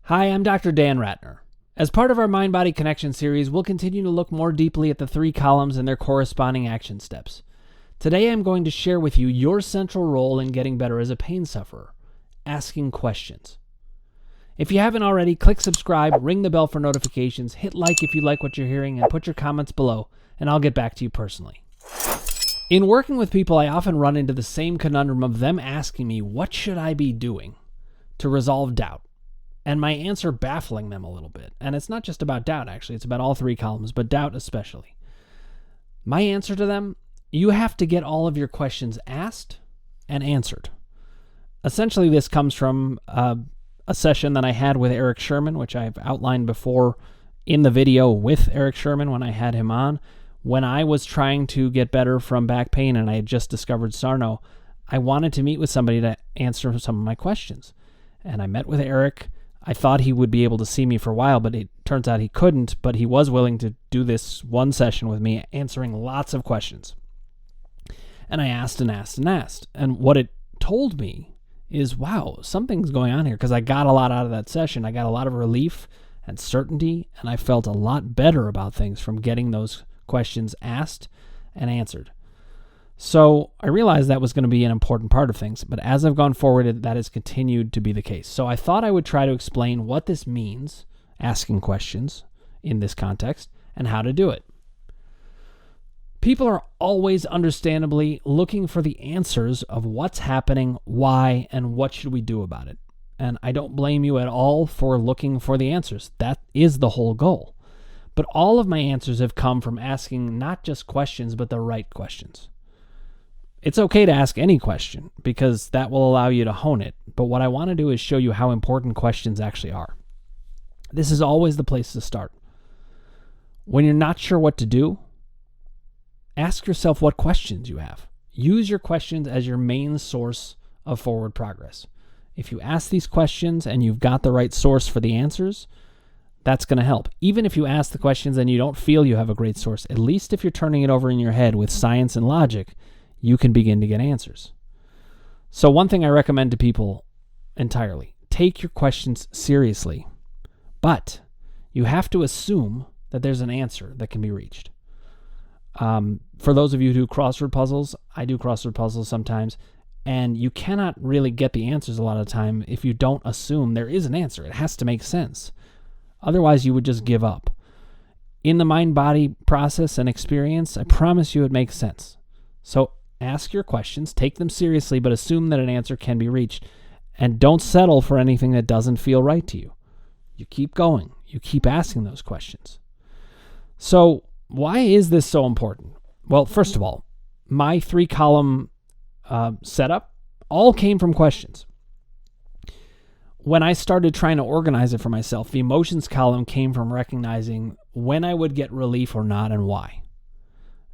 Hi, I'm Dr. Dan Ratner. As part of our mind-body connection series, we'll continue to look more deeply at the 3 columns and their corresponding action steps. Today, I'm going to share with you your central role in getting better as a pain sufferer, asking questions. If you haven't already, click subscribe, ring the bell for notifications, hit like if you like what you're hearing, and put your comments below, and I'll get back to you personally. In working with people, I often run into the same conundrum of them asking me, what should I be doing to resolve doubt? And my answer baffling them a little bit. And it's not just about doubt, actually. It's about all 3 columns, but doubt especially. My answer to them, you have to get all of your questions asked and answered. Essentially, this comes from a session that I had with Eric Sherman, which I've outlined before in the video with Eric Sherman when I had him on. When I was trying to get better from back pain and I had just discovered Sarno, I wanted to meet with somebody to answer some of my questions. And I met with Eric. I thought he would be able to see me for a while, but it turns out he couldn't, but he was willing to do this one session with me, answering lots of questions. And I asked and asked and asked. And what it told me is, wow, something's going on here, because I got a lot out of that session. I got a lot of relief and certainty, and I felt a lot better about things from getting those questions asked and answered. So I realized that was going to be an important part of things, but as I've gone forward, that has continued to be the case. So I thought I would try to explain what this means, asking questions in this context, and how to do it. People are always understandably looking for the answers of what's happening, why, and what should we do about it. And I don't blame you at all for looking for the answers. That is the whole goal. But all of my answers have come from asking not just questions, but the right questions. It's okay to ask any question because that will allow you to hone it. But what I want to do is show you how important questions actually are. This is always the place to start. When you're not sure what to do, ask yourself what questions you have. Use your questions as your main source of forward progress. If you ask these questions and you've got the right source for the answers, that's going to help. Even if you ask the questions and you don't feel you have a great source, at least if you're turning it over in your head with science and logic, you can begin to get answers. So one thing I recommend to people entirely, take your questions seriously, but you have to assume that there's an answer that can be reached. For those of you who do crossword puzzles, I do crossword puzzles sometimes, and you cannot really get the answers a lot of the time if you don't assume there is an answer. It has to make sense. Otherwise, you would just give up. In the mind-body process and experience, I promise you it makes sense. So ask your questions, take them seriously, but assume that an answer can be reached. And don't settle for anything that doesn't feel right to you. You keep going. You keep asking those questions. So why is this so important? Well, first of all, my 3-column setup all came from questions. When I started trying to organize it for myself, the emotions column came from recognizing when I would get relief or not and why.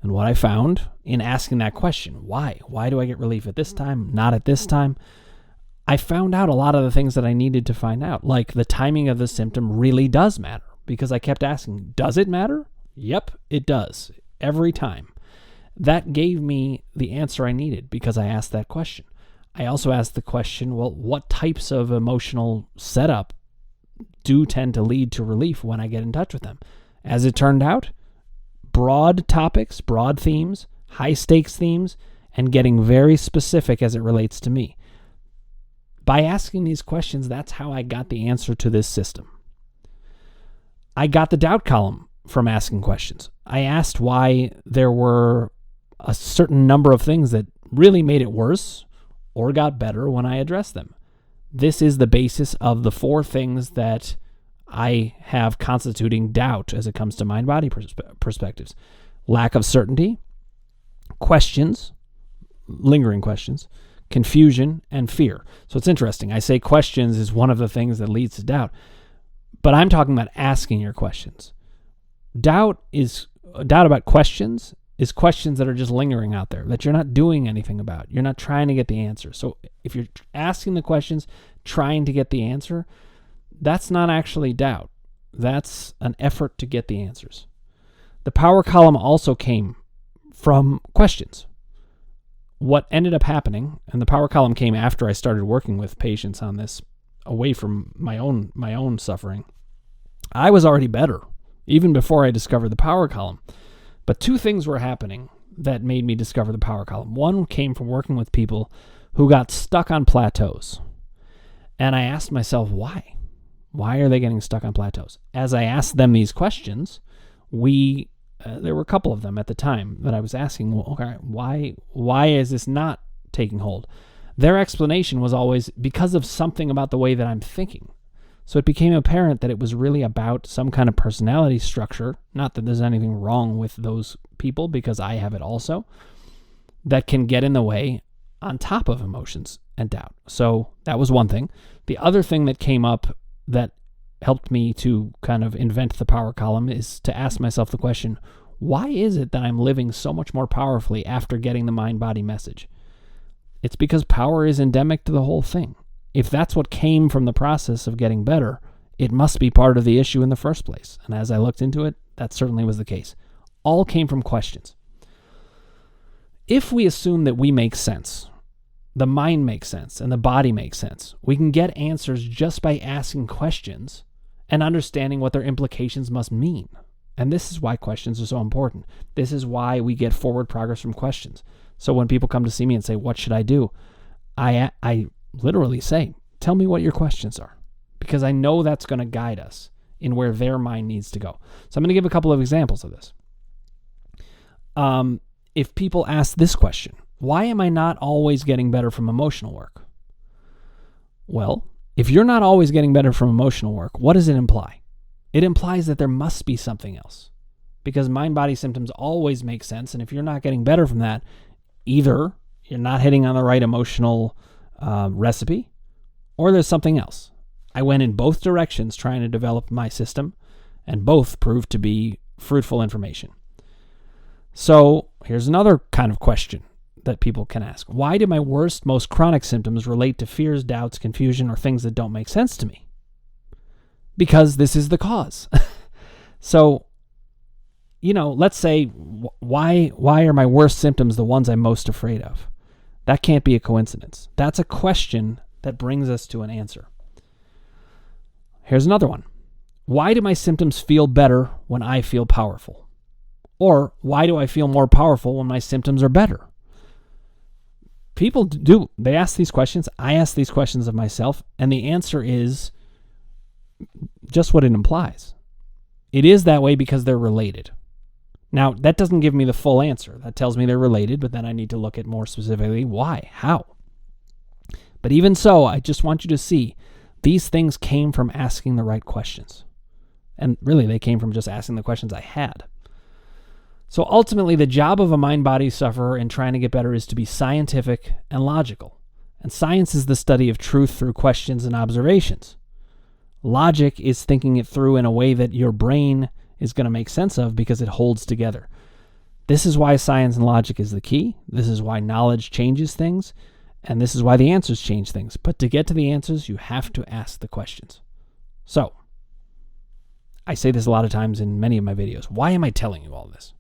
And what I found in asking that question, why? Why do I get relief at this time, not at this time? I found out a lot of the things that I needed to find out, like the timing of the symptom really does matter, because I kept asking, does it matter? Yep, it does, every time. That gave me the answer I needed because I asked that question. I also asked the question, well, what types of emotional setup do tend to lead to relief when I get in touch with them? As it turned out, broad topics, broad themes, high stakes themes, and getting very specific as it relates to me. By asking these questions, that's how I got the answer to this system. I got the doubt column from asking questions. I asked why there were a certain number of things that really made it worse or got better when I addressed them. This is the basis of the 4 things that I have constituting doubt as it comes to mind-body perspectives. Lack of certainty, questions, lingering questions, confusion, and fear. So it's interesting. I say questions is one of the things that leads to doubt, but I'm talking about asking your questions. Doubt about questions is questions that are just lingering out there, that you're not doing anything about. You're not trying to get the answer. So if you're asking the questions, trying to get the answer, that's not actually doubt. That's an effort to get the answers. The power column also came from questions. What ended up happening, and the power column came after I started working with patients on this away from my own suffering, I was already better, even before I discovered the power column. But two things were happening that made me discover the power column. One came from working with people who got stuck on plateaus. And I asked myself, why? Why are they getting stuck on plateaus? As I asked them these questions, there were a couple of them at the time that I was asking, well, okay, why is this not taking hold? Their explanation was always because of something about the way that I'm thinking. So it became apparent that it was really about some kind of personality structure, not that there's anything wrong with those people, because I have it also, that can get in the way on top of emotions and doubt. So that was one thing. The other thing that came up that helped me to kind of invent the power column is to ask myself the question, why is it that I'm living so much more powerfully after getting the mind-body message? It's because power is endemic to the whole thing. If that's what came from the process of getting better, it must be part of the issue in the first place. And as I looked into it, that certainly was the case. All came from questions. If we assume that we make sense, the mind makes sense, and the body makes sense, we can get answers just by asking questions and understanding what their implications must mean. And this is why questions are so important. This is why we get forward progress from questions. So when people come to see me and say, what should I do? I literally say, tell me what your questions are, because I know that's going to guide us in where their mind needs to go. So I'm going to give a couple of examples of this. If people ask this question, why am I not always getting better from emotional work? Well, if you're not always getting better from emotional work, what does it imply? It implies that there must be something else, because mind-body symptoms always make sense. And if you're not getting better from that, either you're not hitting on the right emotional recipe, or there's something else. I went in both directions trying to develop my system, and both proved to be fruitful information. So here's another kind of question that people can ask. Why do my worst, most chronic symptoms relate to fears, doubts, confusion, or things that don't make sense to me? Because this is the cause. So, let's say, why are my worst symptoms the ones I'm most afraid of? That can't be a coincidence. That's a question that brings us to an answer. Here's another one. Why do my symptoms feel better when I feel powerful? Or why do I feel more powerful when my symptoms are better? People do. They ask these questions. I ask these questions of myself, and the answer is just what it implies. It is that way because they're related. Now, that doesn't give me the full answer. That tells me they're related, but then I need to look at more specifically why, how. But even so, I just want you to see these things came from asking the right questions. And really, they came from just asking the questions I had. So ultimately, the job of a mind-body sufferer in trying to get better is to be scientific and logical. And science is the study of truth through questions and observations. Logic is thinking it through in a way that your brain is going to make sense of because it holds together. This is why science and logic is the key. This is why knowledge changes things. And this is why the answers change things. But to get to the answers, you have to ask the questions. So, I say this a lot of times in many of my videos. Why am I telling you all this?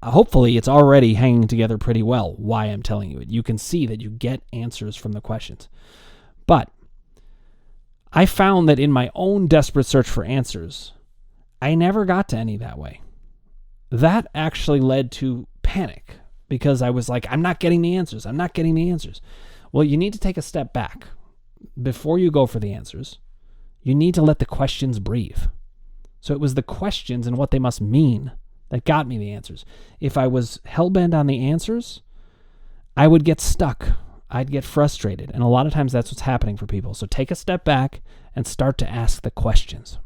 Hopefully, it's already hanging together pretty well why I'm telling you it. You can see that you get answers from the questions. But I found that in my own desperate search for answers, I never got to any that way. That actually led to panic because I was like, I'm not getting the answers. I'm not getting the answers. Well, you need to take a step back. Before you go for the answers, you need to let the questions breathe. So it was the questions and what they must mean that got me the answers. If I was hell-bent on the answers, I would get stuck. I'd get frustrated. And a lot of times that's what's happening for people. So take a step back and start to ask the questions.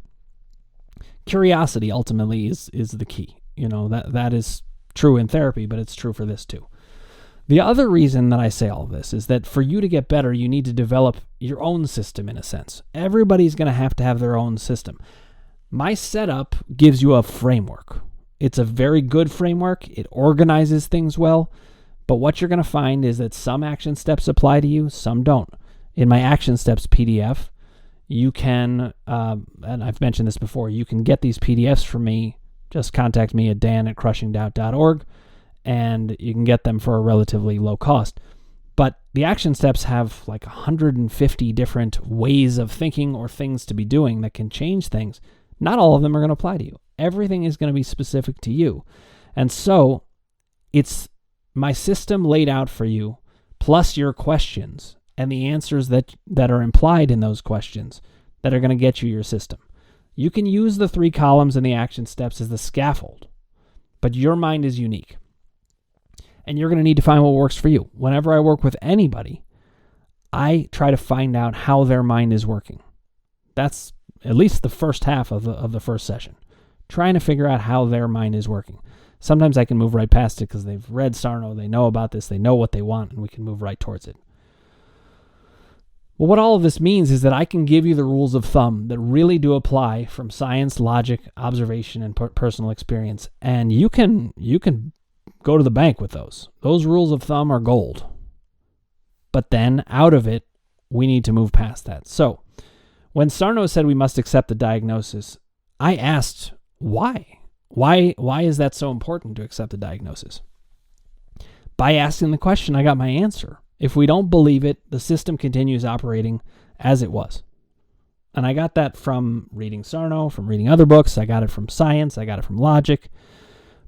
Curiosity ultimately is the key. That is true in therapy, but it's true for this too. The other reason that I say all of this is that for you to get better, you need to develop your own system in a sense. Everybody's going to have their own system. My setup gives you a framework. It's a very good framework. It organizes things well. But what you're going to find is that some action steps apply to you, some don't. In my action steps PDF, you can, and I've mentioned this before, you can get these PDFs from me. Just contact me at dan@crushingdoubt.org, and you can get them for a relatively low cost. But the action steps have like 150 different ways of thinking or things to be doing that can change things. Not all of them are going to apply to you. Everything is going to be specific to you. And so it's my system laid out for you, plus your questions and the answers that are implied in those questions that are going to get you your system. You can use the 3 columns and the action steps as the scaffold, but your mind is unique. And you're going to need to find what works for you. Whenever I work with anybody, I try to find out how their mind is working. That's at least the first half of the first session, trying to figure out how their mind is working. Sometimes I can move right past it because they've read Sarno, they know about this, they know what they want, and we can move right towards it. Well, what all of this means is that I can give you the rules of thumb that really do apply from science, logic, observation, and personal experience, and you can go to the bank with those. Those rules of thumb are gold. But then, out of it, we need to move past that. So, when Sarno said we must accept the diagnosis, I asked, why? Why is that so important to accept the diagnosis? By asking the question, I got my answer. If we don't believe it, the system continues operating as it was. And I got that from reading Sarno, from reading other books. I got it from science. I got it from logic.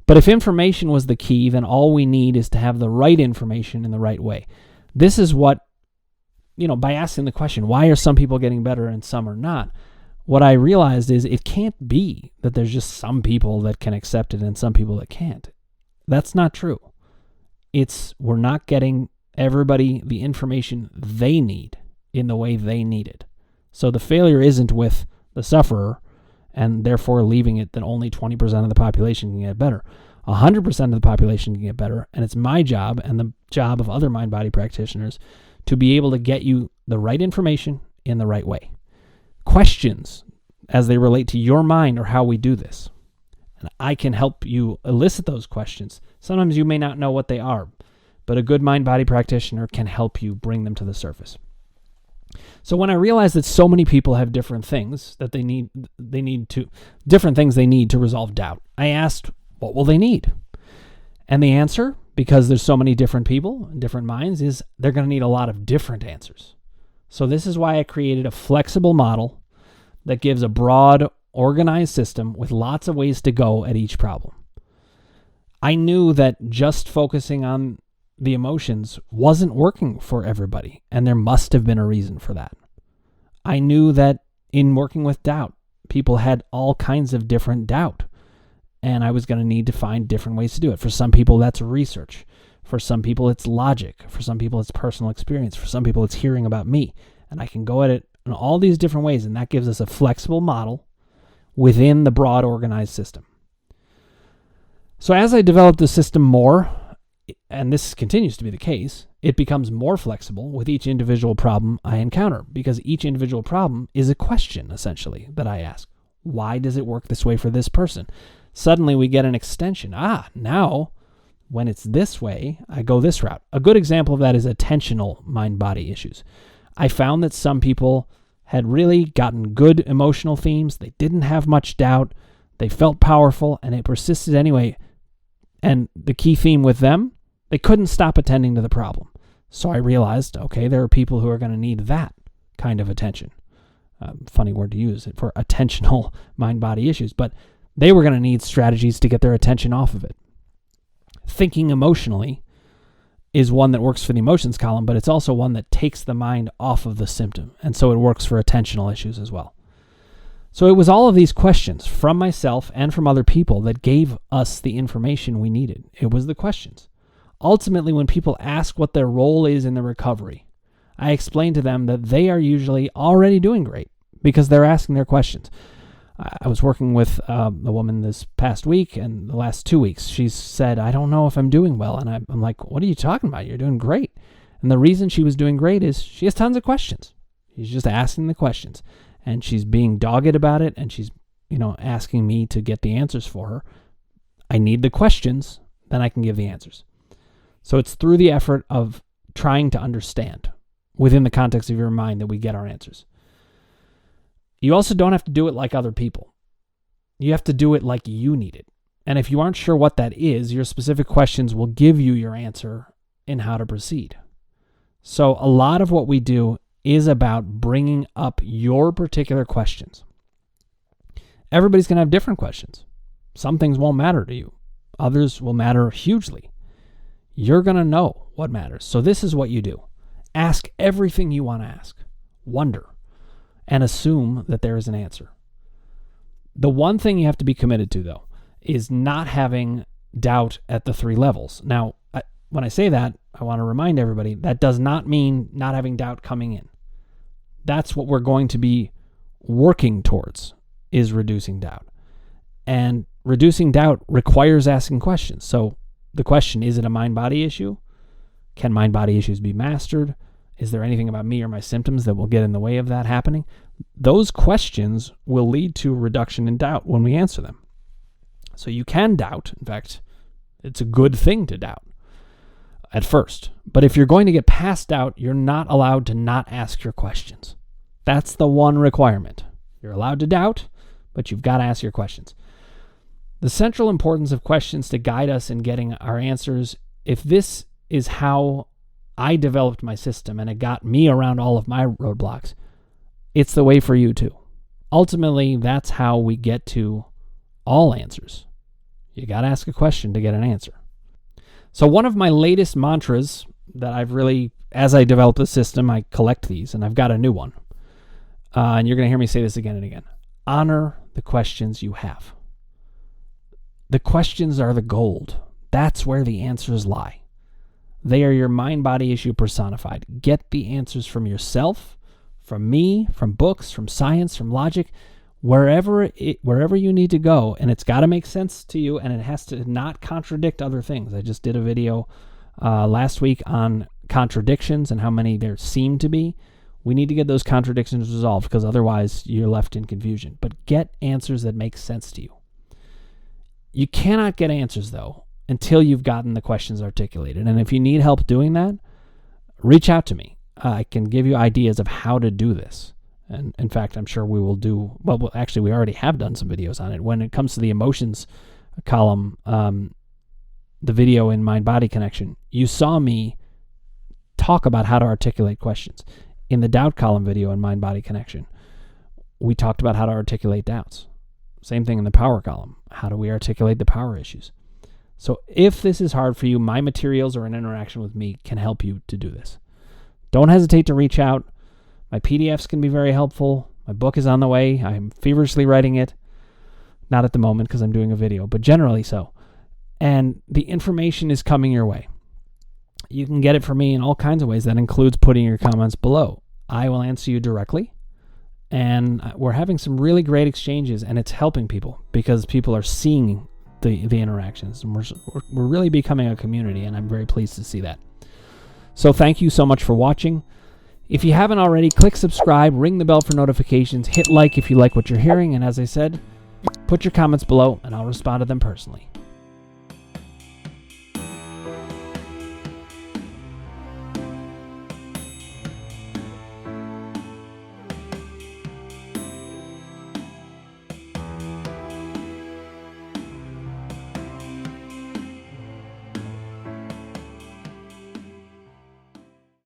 But if information was the key, then all we need is to have the right information in the right way. This is what, by asking the question, why are some people getting better and some are not? What I realized is it can't be that there's just some people that can accept it and some people that can't. That's not true. We're not getting everybody the information they need in the way they need it. So the failure isn't with the sufferer and therefore leaving it that only 20% of the population can get better. 100% of the population can get better, and it's my job and the job of other mind-body practitioners to be able to get you the right information in the right way. Questions as they relate to your mind are how we do this. And I can help you elicit those questions. Sometimes you may not know what they are, but a good mind-body practitioner can help you bring them to the surface. So when I realized that so many people have different things that they need to resolve doubt, I asked, what will they need? And the answer, because there's so many different people and different minds, is they're going to need a lot of different answers. So this is why I created a flexible model that gives a broad, organized system with lots of ways to go at each problem. I knew that just focusing on the emotions wasn't working for everybody, and there must have been a reason for that. I knew that in working with doubt, people had all kinds of different doubt, and I was going to need to find different ways to do it. For some people, that's research. For some people, it's logic. For some people, it's personal experience. For some people, it's hearing about me. And I can go at it in all these different ways, and that gives us a flexible model within the broad organized system. So as I developed the system more, and this continues to be the case, it becomes more flexible with each individual problem I encounter, because each individual problem is a question, essentially, that I ask. Why does it work this way for this person? Suddenly we get an extension. Now, when it's this way, I go this route. A good example of that is attentional mind-body issues. I found that some people had really gotten good emotional themes. They didn't have much doubt. They felt powerful, and it persisted anyway. And the key theme with them, they couldn't stop attending to the problem. So I realized, okay, there are people who are going to need that kind of attention. Funny word to use for attentional mind-body issues, but they were going to need strategies to get their attention off of it. Thinking emotionally is one that works for the emotions column, but it's also one that takes the mind off of the symptom, and so it works for attentional issues as well. So it was all of these questions from myself and from other people that gave us the information we needed. It was the questions. Ultimately, when people ask what their role is in the recovery, I explain to them that they are usually already doing great because they're asking their questions. I was working with a woman this past week, and the last 2 weeks, she said, I don't know if I'm doing well. And I'm like, what are you talking about? You're doing great. And the reason she was doing great is she has tons of questions. She's just asking the questions. And she's being dogged about it, and she's, asking me to get the answers for her. I need the questions, then I can give the answers. So it's through the effort of trying to understand within the context of your mind that we get our answers. You also don't have to do it like other people. You have to do it like you need it. And if you aren't sure what that is, your specific questions will give you your answer in how to proceed. So a lot of what we do is about bringing up your particular questions. Everybody's going to have different questions. Some things won't matter to you. Others will matter hugely. You're going to know what matters. So this is what you do. Ask everything you want to ask. Wonder. And assume that there is an answer. The one thing you have to be committed to, though, is not having doubt at the 3 levels. Now, when I say that, I want to remind everybody that does not mean not having doubt coming in. That's what we're going to be working towards, is reducing doubt. And reducing doubt requires asking questions. So the question, is it a mind-body issue? Can mind-body issues be mastered? Is there anything about me or my symptoms that will get in the way of that happening? Those questions will lead to a reduction in doubt when we answer them. So you can doubt. In fact, it's a good thing to doubt at first. But if you're going to get past doubt, you're not allowed to not ask your questions. That's the one requirement. You're allowed to doubt, but you've got to ask your questions. The central importance of questions to guide us in getting our answers, if this is how I developed my system and it got me around all of my roadblocks, it's the way for you too. Ultimately, that's how we get to all answers. You got to ask a question to get an answer. So one of my latest mantras that I've really, as I develop the system, I collect these, and I've got a new one. And you're going to hear me say this again and again. Honor the questions you have. The questions are the gold. That's where the answers lie. They are your mind-body issue personified. Get the answers from yourself, from me, from books, from science, from logic, wherever you need to go, and it's got to make sense to you, and it has to not contradict other things. I just did a video last week on contradictions and how many there seem to be. We need to get those contradictions resolved, because otherwise you're left in confusion. But get answers that make sense to you. You cannot get answers, though, until you've gotten the questions articulated. And if you need help doing that, reach out to me. I can give you ideas of how to do this. And in fact, I'm sure we will do, well, actually, we already have done some videos on it. When it comes to the emotions column, the video in Mind-Body Connection, you saw me talk about how to articulate questions. In the doubt column video in Mind-Body Connection, we talked about how to articulate doubts. Same thing in the power column. How do we articulate the power issues? So if this is hard for you, my materials or an interaction with me can help you to do this. Don't hesitate to reach out. My PDFs can be very helpful. My book is on the way. I'm feverishly writing it. Not at the moment because I'm doing a video, but generally so. And the information is coming your way. You can get it from me in all kinds of ways. That includes putting your comments below. I will answer you directly. And we're having some really great exchanges, and it's helping people because people are seeing the interactions. And we're really becoming a community, and I'm very pleased to see that. So thank you so much for watching. If you haven't already, click subscribe, ring the bell for notifications, hit like if you like what you're hearing, and as I said, put your comments below, and I'll respond to them personally.